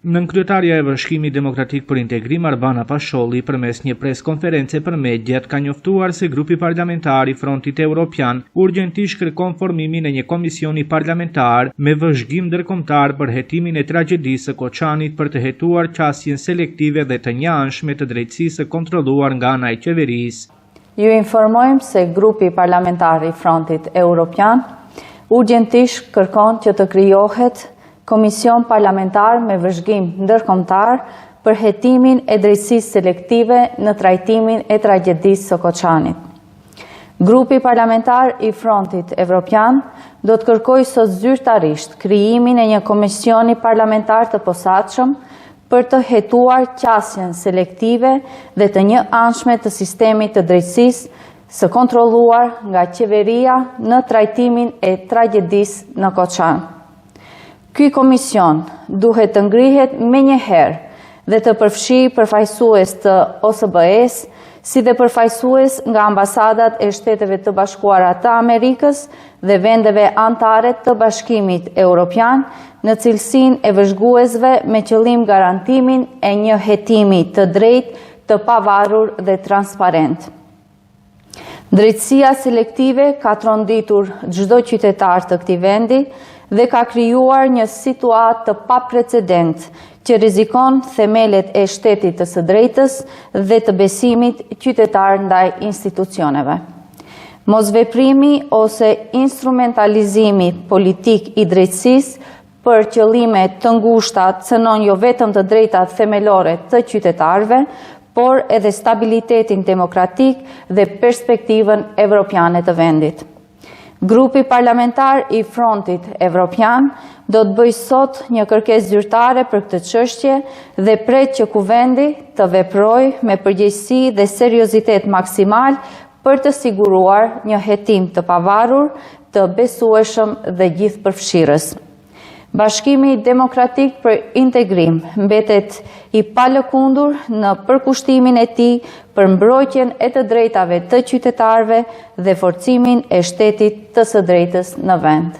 Nënkryetaria e Bashkimit Demokratik për Integrim Arbana Pasholli përmes një preskonference për mediat ka njoftuar se grupi parlamentar i Frontit Evropian urgjentisht kërkon formimin e një komisioni parlamentar me vëzhgim ndërkombëtar për hetimin e tragjedisë së Koçanit për të hetuar qasjen selektive dhe të njëanshme të drejtësisë së kontrolluar nga ana e qeverisë. Ju informojmë se grupi parlamentar i Frontit Evropian urgjentisht kërkon që të krijohet Komision parlamentar me vëzhgim ndërkombëtar për hetimin e drejtësisë selektive në trajtimin e tragjedisë së Koçanit. Grupi parlamentar i Frontit Evropian do të kërkojë sot zyrtarisht krijimin e një komisioni parlamentar të posaçëm për të hetuar qasjen selektive dhe të njëanshme të sistemit të drejtësisë së kontrolluar nga qeveria në trajtimin e tragjedisë në Koçan. Ky komision duhet të ngrihet menjëherë dhe të përfshijë përfaqësues të OSBE-s, si dhe përfaqësues nga ambasadat e Shteteve të Bashkuara të Amerikës dhe vendeve anëtare të Bashkimit Evropian në cilësinë e vëzhguesve me qëllim garantimin e një hetimi të drejtë, të pavarur dhe transparent. Drejtësia selektive ka tronditur çdo qytetar të këtij vendi dhe ka krijuar një situatë të paprecedent që rrezikon themelet e shtetit të së drejtës dhe të besimit qytetar ndaj institucioneve. Mosveprimi ose instrumentalizimi politik i drejtësisë për qëllime të ngushta cënon jo vetëm të drejtat themelore të qytetarëve, por edhe stabilitetin demokratik dhe perspektivën evropiane të vendit. Grupi parlamentar i Frontit Evropian do të bëjë sot një kërkesë zyrtare për këtë çështje dhe pret që kuvendi të veprojë me përgjegjësi dhe seriozitet maksimal për të siguruar një hetim të pavarur, të besueshëm dhe gjithëpërfshirës. Bashkimi Demokratik për Integrim mbetet i palëkundur në përkushtimin e tij për mbrojtjen e të drejtave të qytetarëve dhe forcimin e shtetit të së drejtës në vend.